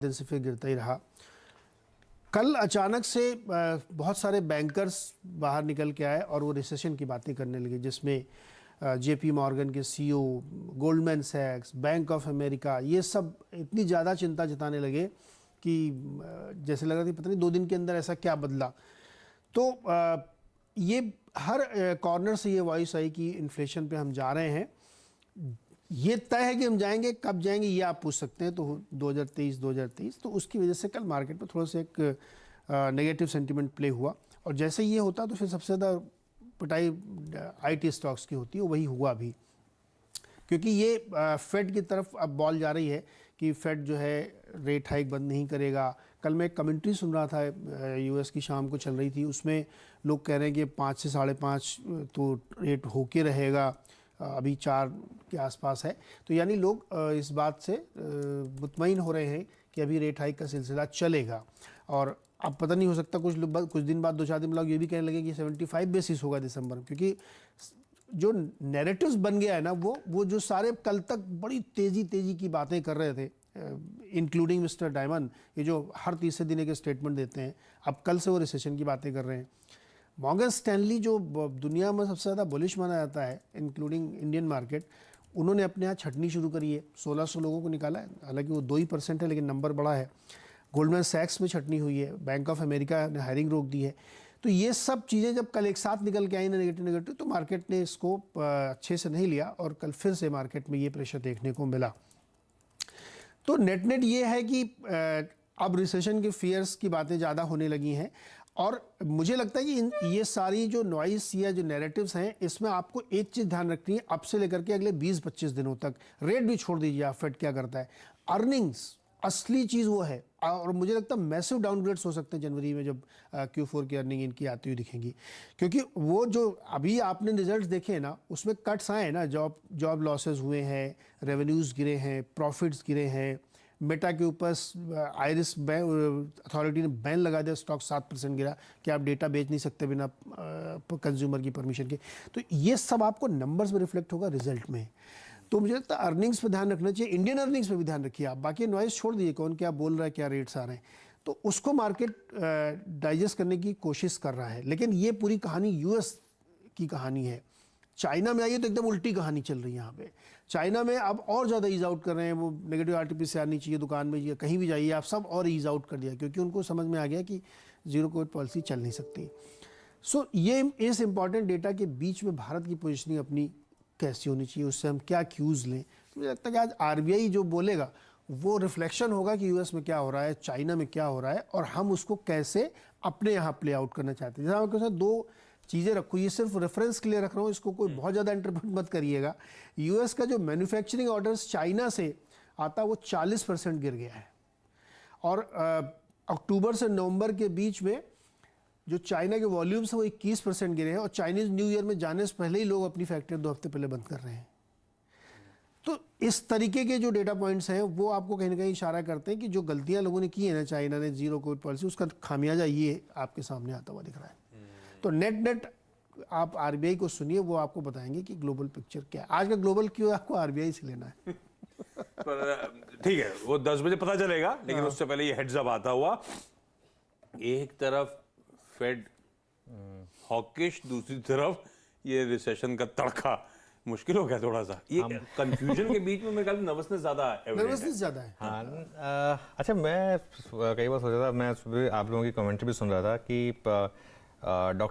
दिन से फिर गिरता ही रहा। कल अचानक से बहुत सारे बैंकर्स बाहर निकल के आए और वो रिसेशन की बातें करने लगे, जिसमें जेपी मॉर्गन के सीईओ, गोल्डमैन सैक्स, बैंक ऑफ अमेरिका, ये सब इतनी ज़्यादा चिंता जताने लगे कि जैसे लग रहा था पता नहीं 2 दिन के अंदर ऐसा क्या बदला। तो ये हर कॉर्नर से ये वॉइस आई कि इन्फ्लेशन पे हम जा रहे हैं। ये तय है कि हम जाएंगे, कब जाएंगे ये आप पूछ सकते हैं। तो 2023 तो उसकी वजह से कल मार्केट में थोड़ा सा एक नेगेटिव सेंटीमेंट प्ले हुआ। और जैसे ये होता तो फिर सबसे ज़्यादा पिटाई आईटी स्टॉक्स की होती है, वही हुआ भी, क्योंकि ये फेड की तरफ अब बॉल जा रही है कि फेड जो है रेट हाइक बंद नहीं करेगा। कल मैं एक कमेंट्री सुन रहा था, यूएस की शाम को चल रही थी, उसमें लोग कह रहे हैं कि 5 से 5.5 तो रेट होके रहेगा, अभी 4 के आसपास है। तो यानी लोग इस बात से मुतमईन हो रहे हैं कि अभी रेट हाइक का सिलसिला चलेगा। और अब पता नहीं, हो सकता कुछ दिन बाद 2-4 दिन लोग ये भी कहने लगे कि 75 बेसिस होगा दिसंबर में, क्योंकि जो नैरेटिव्स बन गया है ना, वो जो सारे कल तक बड़ी तेज़ी की बातें कर रहे थे, इंक्लूडिंग मिस्टर डायमंड, ये जो हर तीसरे दिन के स्टेटमेंट देते हैं, अब कल से वो रिसेशन की बातें कर रहे हैं। मॉर्गन स्टैनली जो दुनिया में सबसे ज़्यादा बुलिश माना जाता है, इंक्लूडिंग इंडियन मार्केट, उन्होंने अपने यहाँ छटनी शुरू करी है। 1600 लोगों को निकाला है, हालांकि वो 2% है लेकिन नंबर बड़ा है। गोल्डमैन सैक्स में छटनी हुई है, बैंक ऑफ अमेरिका ने हायरिंग रोक दी है। तो ये सब चीज़ें जब कल एक साथ निकल के आई ना, नेगेटिव, तो मार्केट ने इसको अच्छे से नहीं लिया और कल फिर से मार्केट में ये प्रेशर देखने को मिला। तो नेट ये है कि अब रिसेशन के फियर्स की बातें ज़्यादा होने लगी हैं। और मुझे लगता है कि ये सारी जो नॉइस या जो नैरेटिव्स हैं, इसमें आपको एक चीज़ ध्यान रखनी है, अब से लेकर के अगले 20-25 दिनों तक। रेट भी छोड़ दीजिए, आप फेड क्या करता है, अर्निंग्स असली चीज़ वो है। और मुझे लगता है मैसिव डाउनग्रेड्स हो सकते हैं जनवरी में, जब Q4 की अर्निंग इनकी आती हुई दिखेंगी, क्योंकि वो जो अभी आपने रिजल्ट्स देखे ना, उसमें कट्स आए ना, जॉब लॉसेस हुए हैं, रेवेन्यूज़ गिरे हैं, प्रॉफिट्स गिरे हैं। मेटा के ऊपर आयरिस अथॉरिटी ने बैन लगा दिया, स्टॉक 7% गिरा कि आप डेटा बेच नहीं सकते बिना कंज्यूमर की परमिशन के। तो ये सब आपको नंबर्स में रिफ्लेक्ट होगा रिजल्ट में। तो मुझे लगता है अर्निंग्स पे ध्यान रखना चाहिए, इंडियन अर्निंग्स पे भी ध्यान रखिए आप। बाकी नॉइस छोड़ दीजिए, कौन क्या बोल रहा है, क्या रेट्स आ रहे हैं, तो उसको मार्केट डाइजेस्ट करने की कोशिश कर रहा है। लेकिन ये पूरी कहानी यूएस की कहानी है। चाइना में आइए तो एकदम उल्टी कहानी चल रही है यहाँ पे। चाइना में अब और ज़्यादा ईज आउट कर रहे हैं, वो नेगेटिव आरटीपीसीआर नहीं चाहिए, दुकान में या कहीं भी जाइए आप, सब और ईज आउट कर दिया, क्योंकि उनको समझ में आ गया कि जीरो कोविड पॉलिसी चल नहीं सकती। सो ये इस इम्पॉर्टेंट डेटा के बीच में भारत की पोजिशनिंग अपनी कैसी होनी चाहिए, उससे हम क्या क्यूज़ लें। तो मुझे लगता है कि आज आरबीआई जो बोलेगा वो रिफ्लेक्शन होगा कि यूएस में क्या हो रहा है, चाइना में क्या हो रहा है, और हम उसको कैसे अपने यहाँ प्ले आउट करना चाहते हैं। जैसे आपके साथ 2 चीज़ें रखो, ये सिर्फ रेफरेंस के लिए रख रहा हूँ, इसको कोई बहुत ज़्यादा इंटरप्रेट मत करिएगा। यूएस का जो मैन्युफैक्चरिंग ऑर्डर्स चाइना से आता, वो 40% गिर गया है। और अक्टूबर से नवंबर के बीच में जो चाइना के वॉल्यूम्स हैं वो 21% गिरे हैं। और चाइनीज़ न्यू ईयर में जाने से पहले ही लोग अपनी फैक्ट्री 2 हफ्ते पहले बंद कर रहे हैं। तो इस तरीके के जो डेटा पॉइंट्स हैं वो आपको कहीं ना कहीं इशारा करते हैं कि जो गलतियां लोगों ने की है ना, चाइना ने जीरो कोविड पॉलिसी, उसका खामियाजा ये आपके सामने आता हुआ दिख रहा है। तो नेट आप आरबीआई को सुनिए, वो आपको बताएंगे कि ग्लोबल पिक्चर क्या है। आज का ग्लोबल क्यों आपको आरबीआई से लेना है। ठीक है, वो 10 बजे पता चलेगा, लेकिन उससे पहले ये हेड्स अप आता हुआ, एक तरफ फेड हॉकिश, दूसरी तरफ ये रिसेशन का तड़का, मुश्किल हो गया थोड़ा सा। ये कंफ्यूजन के बीच में मेरे ख्याल में नर्वसनेस ज्यादा है। हाँ, अच्छा, मैं कई बार सोचा था, मैं सुबह आप लोगों की कमेंट्री भी सुन रहा था कि डॉक्टर